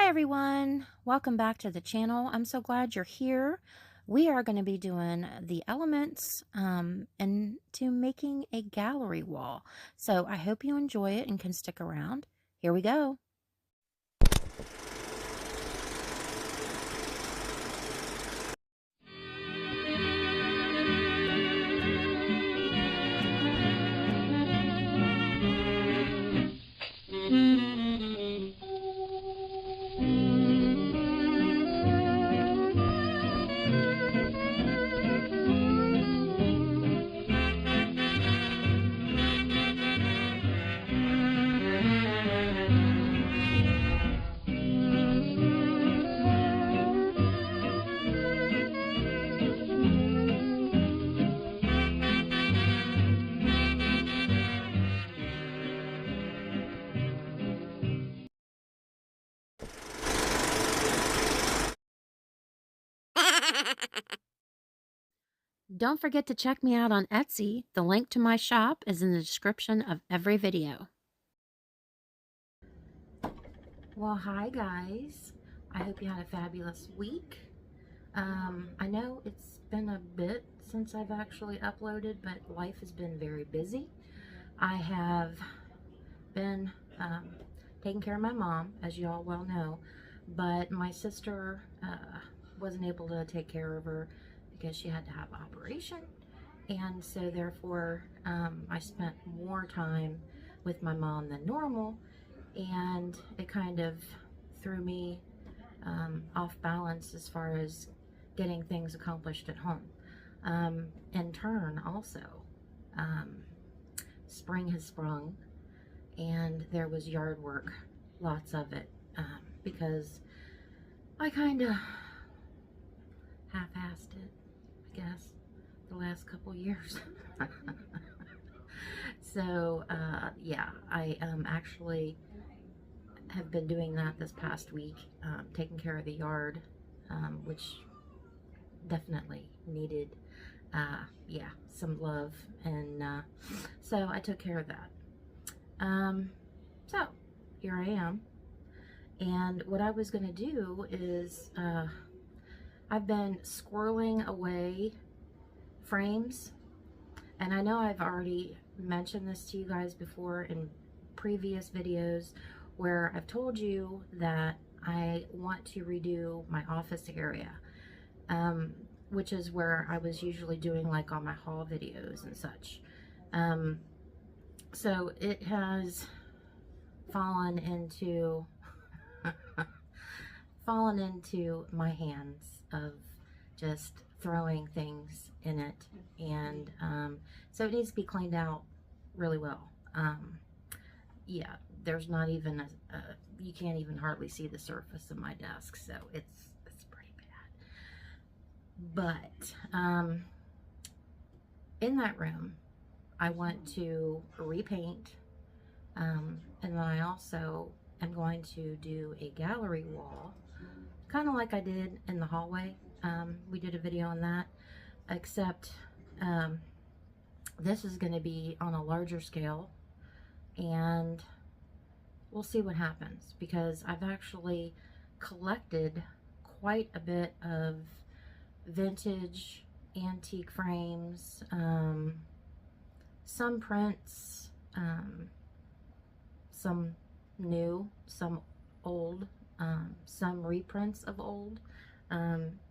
Hi everyone, welcome back to the channel. I'm so glad you're here. We are going to be doing the elements into making a gallery wall. So I hope you enjoy it and can stick around. Here we go. Don't forget to check me out on Etsy. The link to my shop is in the description of every video. Well, hi guys. I hope you had a fabulous week. I know it's been a bit since I've actually uploaded, but life has been very busy. I have been taking care of my mom, as you all well know, but my sister wasn't able to take care of her because she had to have an operation, and so therefore I spent more time with my mom than normal, and it kind of threw me off balance as far as getting things accomplished at home. In turn, also, spring has sprung, and there was yard work, lots of it, because I kind of half-assed it, I guess, the last couple years. So yeah, I actually have been doing that this past week, taking care of the yard, which definitely needed yeah, some love, and so I took care of that. So here I am, and what I was gonna do is I've been squirreling away frames, and I know I've already mentioned this to you guys before in previous videos where I've told you that I want to redo my office area, which is where I was usually doing like all my haul videos and such. So it has fallen into my hands of just throwing things in it, and so it needs to be cleaned out really well. Yeah, there's not even you can't even hardly see the surface of my desk, so it's pretty bad. But in that room I want to repaint, and then I also am going to do a gallery wall, kind of like I did in the hallway. We did a video on that, except this is going to be on a larger scale, and we'll see what happens, because I've actually collected quite a bit of vintage antique frames, some prints, some new, some old, some reprints of old,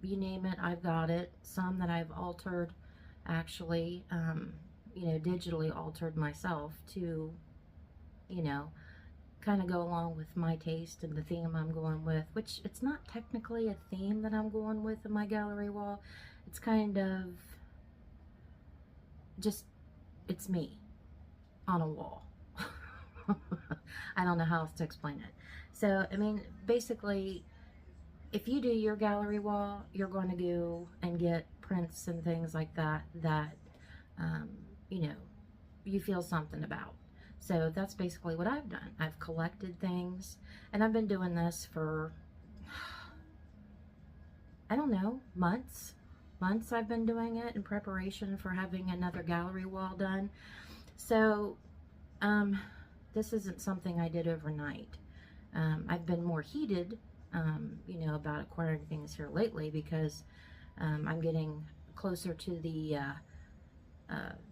you name it, I've got it. Some that I've altered, actually, you know, digitally altered myself to, you know, kind of go along with my taste and the theme I'm going with, which it's not technically a theme that I'm going with in my gallery wall. It's kind of just, it's me on a wall. I don't know how else to explain it. So, I mean, basically, if you do your gallery wall, you're going to go and get prints and things like that, you know, you feel something about. So that's basically what I've done. I've collected things, and I've been doing this for, I don't know, months. I've been doing it in preparation for having another gallery wall done. So this isn't something I did overnight. I've been more heated you know, about acquiring things here lately, because I'm getting closer to the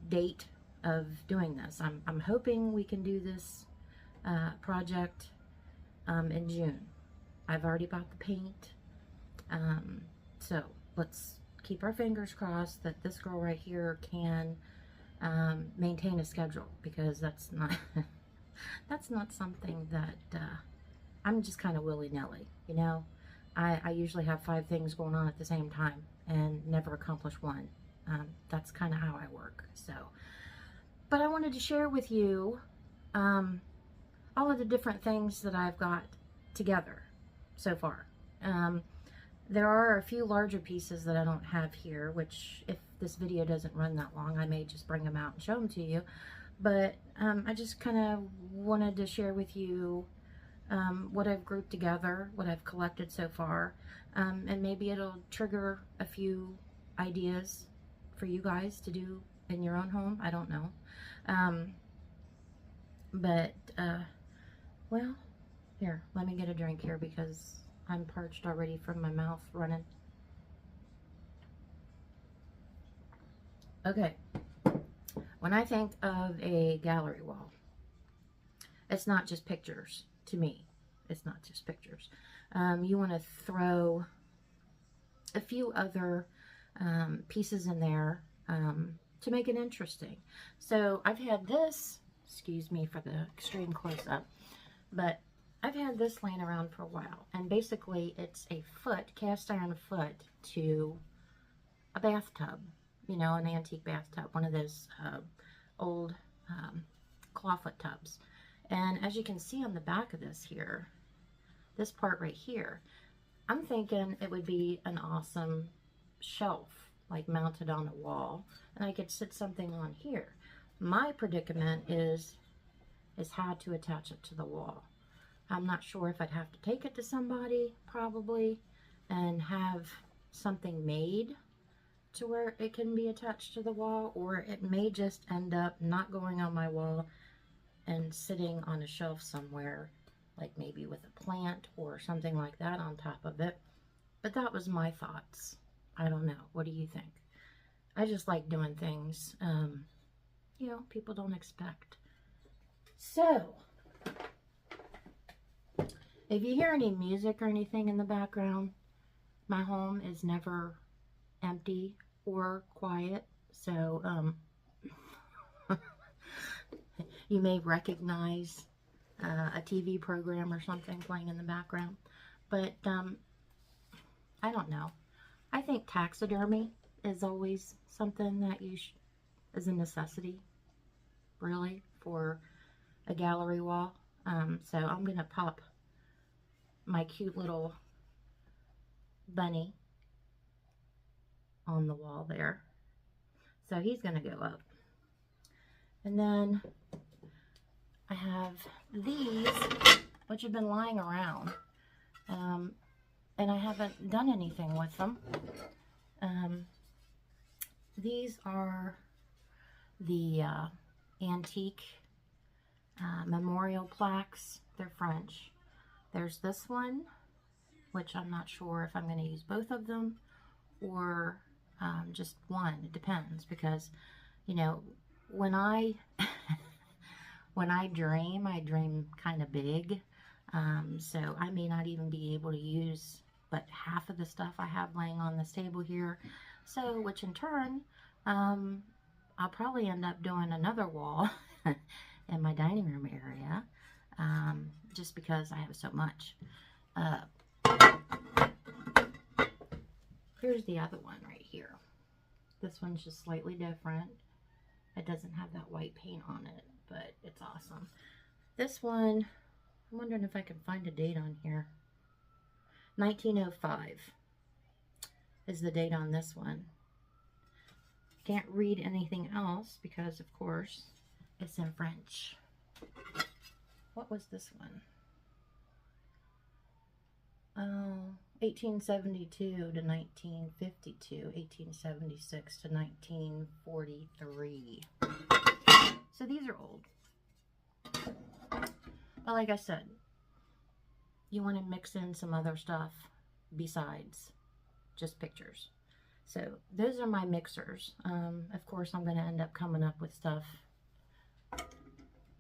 date of doing this. I'm hoping we can do this project in June. I've already bought the paint, so let's keep our fingers crossed that this girl right here can maintain a schedule, because that's not that's not something that I'm just kind of willy-nilly, you know. I usually have 5 things going on at the same time and never accomplish one. That's kind of how I work. So, but I wanted to share with you all of the different things that I've got together so far. There are a few larger pieces that I don't have here, which if this video doesn't run that long, I may just bring them out and show them to you. But I just kind of wanted to share with you what I've grouped together, what I've collected so far, and maybe it'll trigger a few ideas for you guys to do in your own home. I don't know. Well, here, let me get a drink here because I'm parched already from my mouth running. Okay, when I think of a gallery wall, it's not just pictures. To me, it's not just pictures. You want to throw a few other pieces in there to make it interesting. So I've had this, excuse me for the extreme close-up, but I've had this laying around for a while, and basically it's a foot, cast iron foot, to a bathtub, you know, an antique bathtub, one of those old clawfoot tubs. And as you can see on the back of this here, this part right here, I'm thinking it would be an awesome shelf, like mounted on a wall, and I could sit something on here. My predicament is how to attach it to the wall. I'm not sure if I'd have to take it to somebody, probably, and have something made to where it can be attached to the wall, or it may just end up not going on my wall and sitting on a shelf somewhere, like maybe with a plant or something like that on top of it. But that was my thoughts. I don't know. What do you think? I just like doing things, you know, people don't expect. So, if you hear any music or anything in the background, my home is never empty or quiet. So, you may recognize a TV program or something playing in the background. But, I don't know. I think taxidermy is always something that is a necessity, really, for a gallery wall. So I'm going to pop my cute little bunny on the wall there. So he's going to go up. And then I have these, which have been lying around, and I haven't done anything with them. These are the antique memorial plaques. They're French. There's this one, which I'm not sure if I'm going to use both of them or just one. It depends, because, you know, when I I dream kind of big. So I may not even be able to use but half of the stuff I have laying on this table here. So, which in turn, I'll probably end up doing another wall in my dining room area, just because I have so much. Here's the other one right here. This one's just slightly different. It doesn't have that white paint on it, but it's awesome. This one, I'm wondering if I can find a date on here. 1905 is the date on this one. Can't read anything else because, of course, it's in French. What was this one? Oh, 1872 to 1952, 1876 to 1943. So these are old. But like I said, you want to mix in some other stuff besides just pictures. So those are my mixers. Of course, I'm going to end up coming up with stuff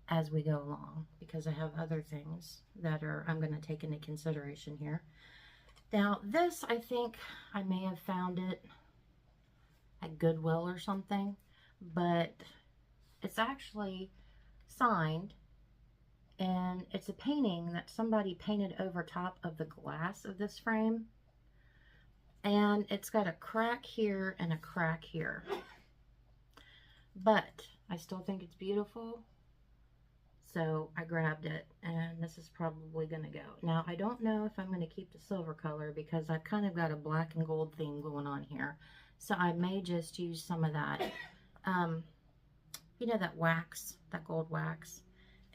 as we go along because I have other things that I'm going to take into consideration here. Now this, I think I may have found it at Goodwill or something, but it's actually signed, and it's a painting that somebody painted over top of the glass of this frame, and it's got a crack here and a crack here, but I still think it's beautiful. So I grabbed it, and this is probably going to go. Now, I don't know if I'm going to keep the silver color because I've kind of got a black and gold theme going on here. So I may just use some of that, you know, that wax, that gold wax,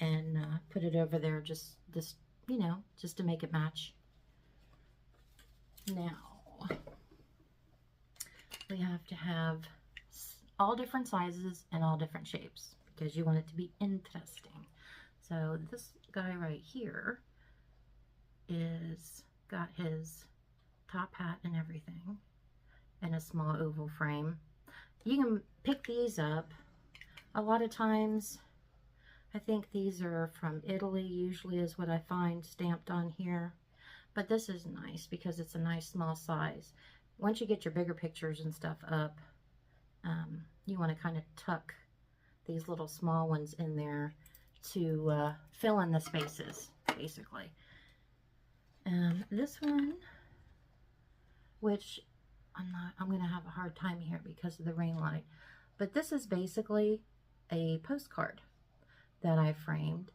and put it over there just, you know, just to make it match. Now, we have to have all different sizes and all different shapes because you want it to be interesting. So this guy right here is got his top hat and everything in a small oval frame. You can pick these up. A lot of times, I think these are from Italy, usually is what I find stamped on here. But this is nice because it's a nice small size. Once you get your bigger pictures and stuff up, you want to kind of tuck these little small ones in there to fill in the spaces, basically. This one, which I'm going to have a hard time here because of the ring light, but this is basically a postcard that I framed,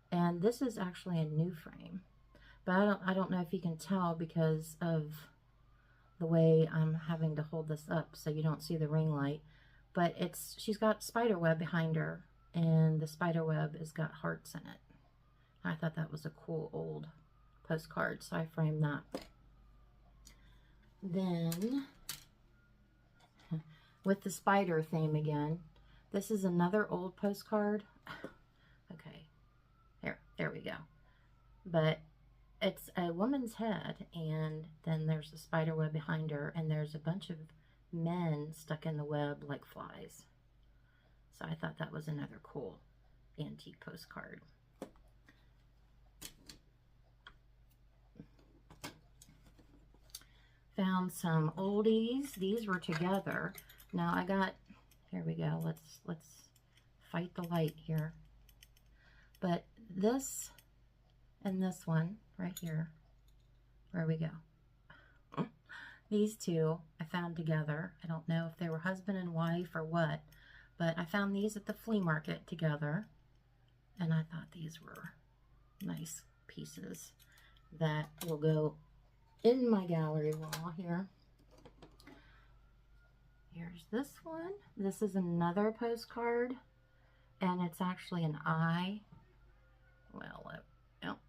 and this is actually a new frame, but I don't know if you can tell because of the way I'm having to hold this up so you don't see the ring light, but she's got spider web behind her, and the spider web has got hearts in it. I thought that was a cool old postcard, so I framed that. Then, with the spider theme again, this is another old postcard. Okay, there we go. But it's a woman's head, and then there's a spider web behind her, and there's a bunch of men stuck in the web like flies. So I thought that was another cool antique postcard. Found some oldies. These were together. Now I got, here we go. Let's fight the light here. But this and this one right here, where we go. These two I found together. I don't know if they were husband and wife or what, but I found these at the flea market together, and I thought these were nice pieces that will go in my gallery wall here. Here's this one. This is another postcard, and it's actually an eye. Well, nope.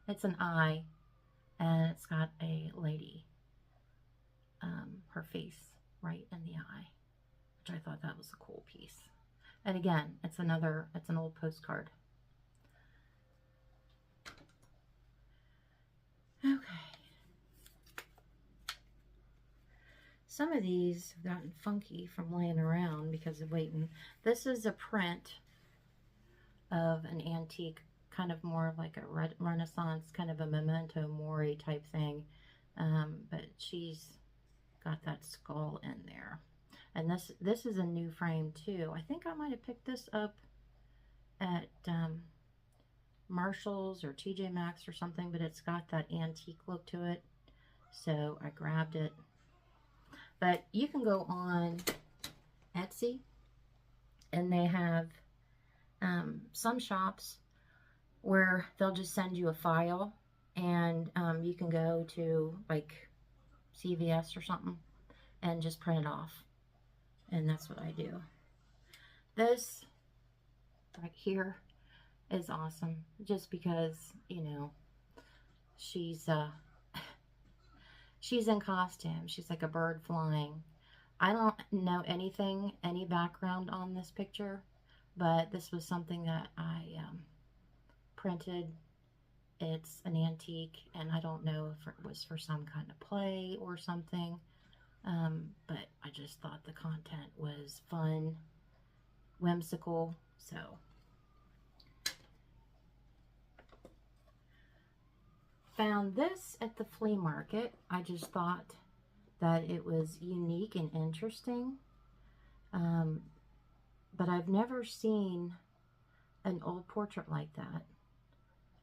It's an eye, and it's got a lady, her face right in the eye, which I thought that was a cool piece. And again, it's an old postcard. Okay. Some of these have gotten funky from laying around because of waiting. This is a print of an antique, kind of more like a Renaissance, kind of a memento mori type thing. But she's got that skull in there. And this is a new frame too. I think I might have picked this up at Marshall's or TJ Maxx or something, but it's got that antique look to it. So I grabbed it. But you can go on Etsy, and they have some shops where they'll just send you a file, and you can go to like CVS or something and just print it off. And that's what I do. This right here is awesome just because, you know, she's in costume. She's like a bird flying. I don't know any background on this picture, but this was something that I printed. It's an antique, and I don't know if it was for some kind of play or something, but I just thought the content was fun, whimsical, so. Found this at the flea market. I just thought that it was unique and interesting, but I've never seen an old portrait like that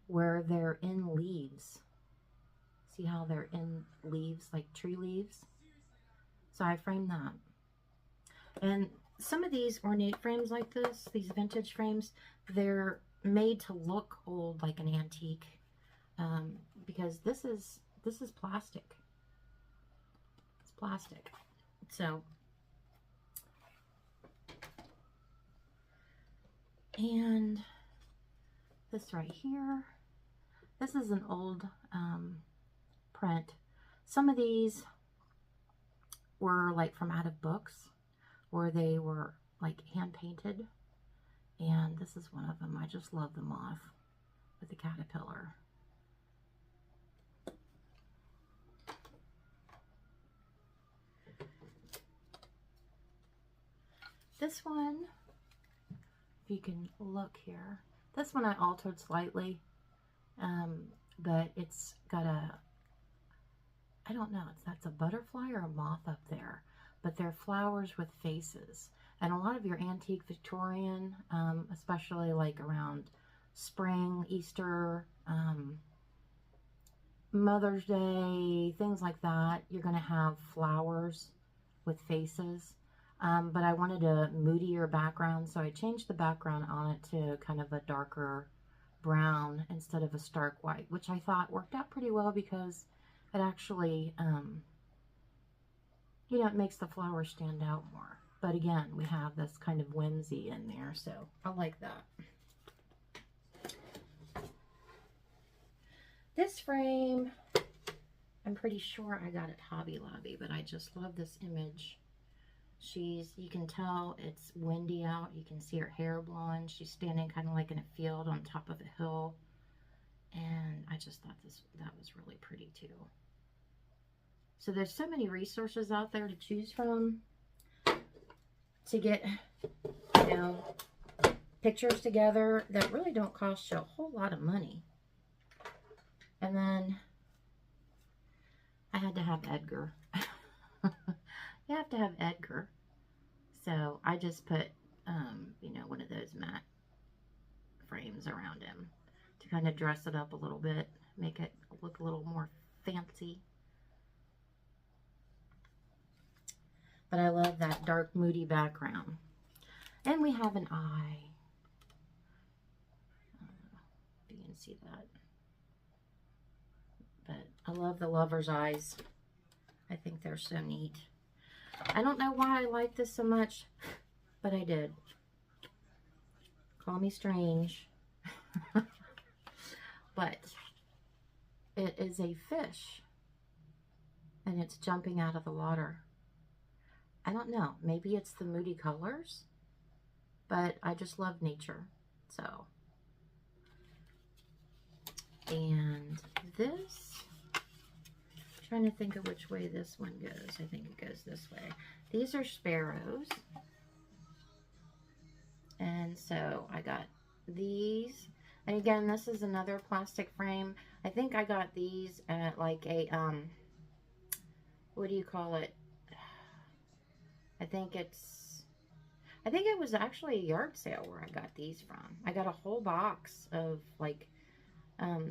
where they're in leaves. See how they're in leaves, like tree leaves? So I framed that. And some of these ornate frames like this, these vintage frames, they're made to look old, like an antique, because this is plastic. It's plastic. So, and this right here, this is an old print. Some of these were like from out of books, or they were like hand painted, and this is one of them. I just love the moth with the caterpillar. This one, if you can look here, this one I altered slightly, but it's got a, I don't know, that's a butterfly or a moth up there, but they're flowers with faces. And a lot of your antique Victorian, especially like around spring, Easter, Mother's Day, things like that, you're going to have flowers with faces. But I wanted a moodier background, so I changed the background on it to kind of a darker brown instead of a stark white, which I thought worked out pretty well because it actually, you know, it makes the flowers stand out more. But again, we have this kind of whimsy in there, so I like that. This frame, I'm pretty sure I got at Hobby Lobby, but I just love this image. You can tell it's windy out. You can see her hair blowing. She's standing kind of like in a field on top of a hill. And I just thought that was really pretty too. So there's so many resources out there to choose from to get, you know, pictures together that really don't cost you a whole lot of money. And then I had to have Edgar. You have to have Edgar. So I just put, you know, one of those matte frames around him to kind of dress it up a little bit, make it look a little more fancy. But I love that dark, moody background. And we have an eye. I don't know if you can see that. But I love the lover's eyes. I think they're so neat. I don't know why I like this so much, but I did. Call me strange. But it is a fish. And it's jumping out of the water. I don't know. Maybe it's the moody colors. But I just love nature. So. And this. Trying to think of which way this one goes. I think it goes this way. These are sparrows. And so I got these. And again, this is another plastic frame. I think I got these at like a, what do you call it? I think it was actually a yard sale where I got these from. I got a whole box of like,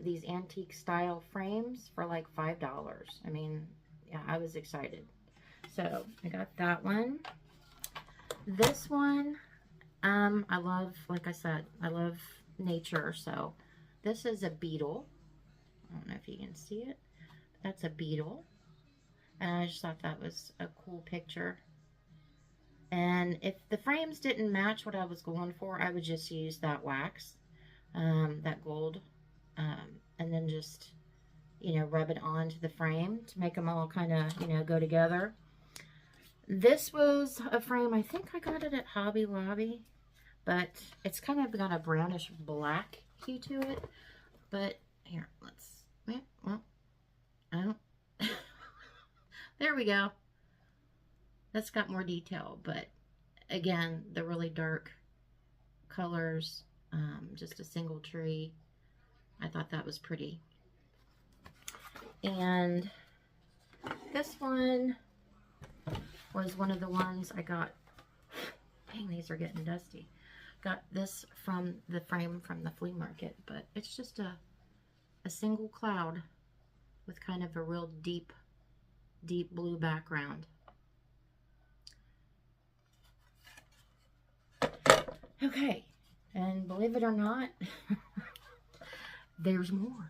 these antique style frames for like $5. I mean, yeah, I was excited. So I got that one. This one, I love, like I said, I love nature. So this is a beetle. I don't know if you can see it. That's a beetle. And I just thought that was a cool picture. And if the frames didn't match what I was going for, I would just use that wax, that gold. And then just, you know, rub it onto the frame to make them all kind of, you know, go together. This was a frame, I think I got it at Hobby Lobby, but it's kind of got a brownish black hue to it. But here, let's, well, I don't, there we go. That's got more detail, but again, the really dark colors, just a single tree. I thought that was pretty. And this one was one of the ones I got. Dang, these are getting dusty. Got this from the frame from the flea market, but it's just a single cloud with kind of a real deep blue background. Okay, and believe it or not, there's more.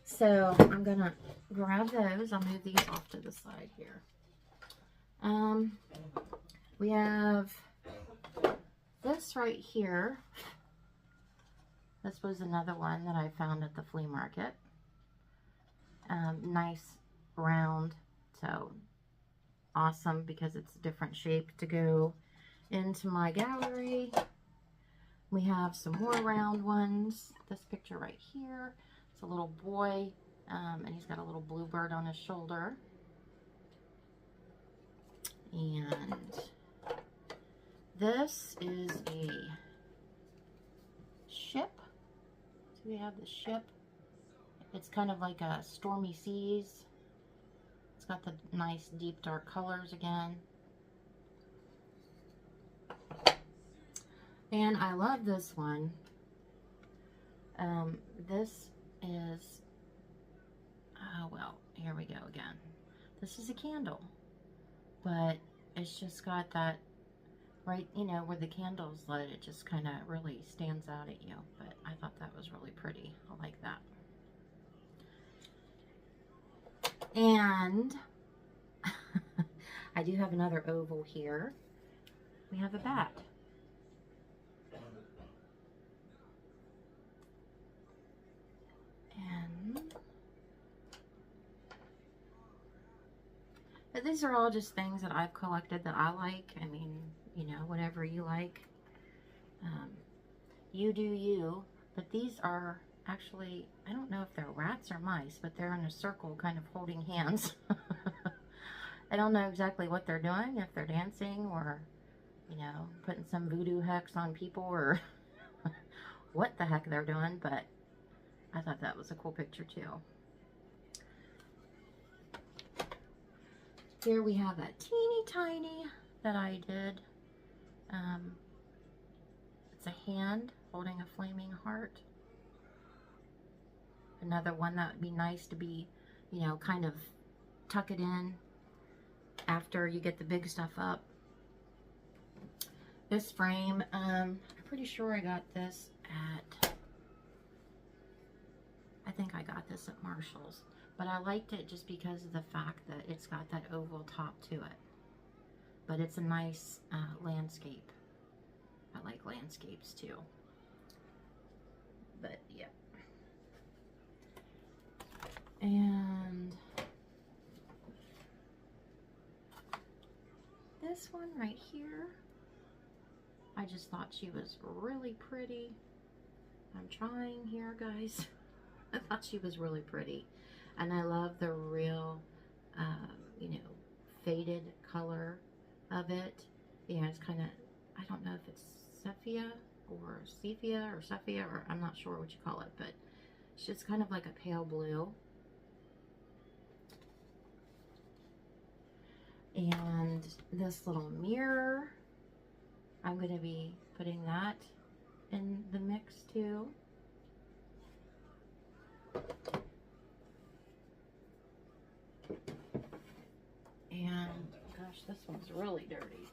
So I'm gonna grab those. I'll move these off to the side here. We have this right here. This was another one that I found at the flea market. Nice round, so awesome because it's a different shape to go into my gallery. We have some more round ones. This picture right here, it's a little boy, and he's got a little bluebird on his shoulder. And this is a ship. So we have the ship. It's kind of like a stormy seas. It's got the nice deep dark colors again. And I love this one. This is, oh well, here we go again. This is a candle, but it's just got that, right, you know, where the candle's lit, it just kind of really stands out at you. But I thought that was really pretty. I like that. And I do have another oval here. We have a bat. But these are all just things that I've collected that I like. I mean, you know, whatever you like. You do you. But these are actually, I don't know if they're rats or mice, but they're in a circle kind of holding hands. I don't know exactly what they're doing, if they're dancing or, you know, putting some voodoo hex on people or what the heck they're doing, but I thought that was a cool picture too. Here we have a teeny tiny that I did. It's a hand holding a flaming heart. Another one that would be nice to be, you know, kind of tuck it in after you get the big stuff up. This frame, I'm pretty sure I got this at, I think I got this at Marshall's. But I liked it just because of the fact that it's got that oval top to it. But it's a nice landscape. I like landscapes too. But yeah. And this one right here, I just thought she was really pretty. I'm trying here, guys. I thought she was really pretty. And I love the real, you know, faded color of it. Yeah, it's kind of, I don't know if it's sepia or sepia, or I'm not sure what you call it, but it's just kind of like a pale blue. And this little mirror, I'm going to be putting that in the mix too. And gosh, this one's really dirty.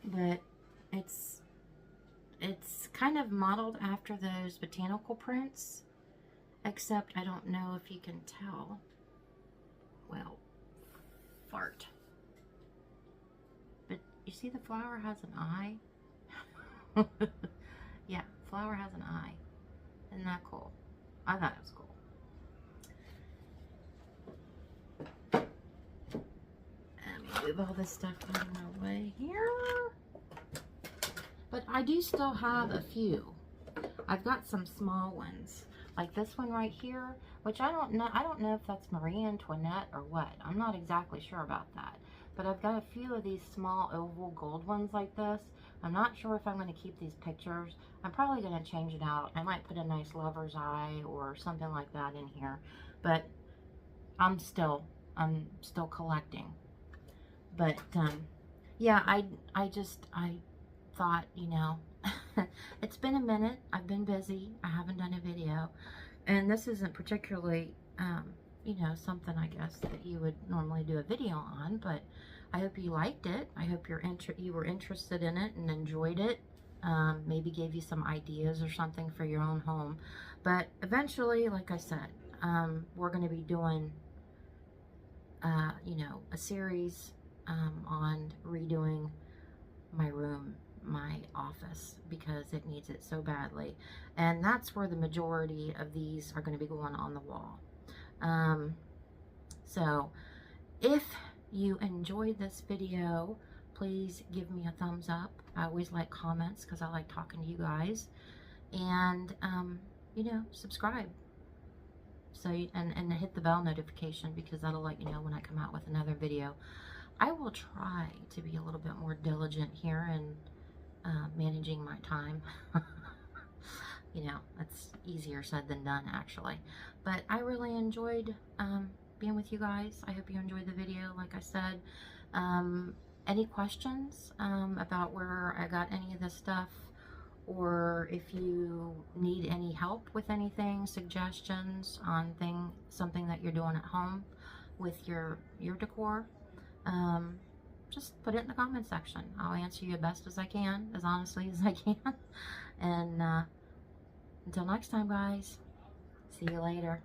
But it's kind of modeled after those botanical prints, except I don't know if you can tell. Well, fart. But you see the flower has an eye? Yeah, flower has an eye. Isn't that cool? I thought it was cool. Let me move all this stuff out of my way here. But I do still have a few. I've got some small ones, like this one right here, which I don't know if that's Marie Antoinette or what. I'm not exactly sure about that. But I've got a few of these small oval gold ones like this. I'm not sure if I'm going to keep these pictures. I'm probably going to change it out. I might put a nice lover's eye or something like that in here. But I'm still collecting. But yeah, I thought, you know, it's been a minute. I've been busy. I haven't done a video, and this isn't particularly you know, something I guess that you would normally do a video on, but I hope you liked it. I hope you were interested in it and enjoyed it. Maybe gave you some ideas or something for your own home. But eventually, like I said, we're going to be doing you know, a series on redoing my room, my office, because it needs it so badly. And that's where the majority of these are going to be going on the wall. So if you enjoyed this video, please give me a thumbs up. I always like comments because I like talking to you guys. And you know, subscribe. So and hit the bell notification, because that'll let you know when I come out with another video. I will try to be a little bit more diligent here in managing my time. You know, that's easier said than done, actually. But I really enjoyed being with you guys. I hope you enjoyed the video, like I said. Any questions about where I got any of this stuff, or if you need any help with anything, suggestions on something that you're doing at home with your decor, just put it in the comment section. I'll answer you as best as I can, as honestly as I can. And until next time, guys, see you later.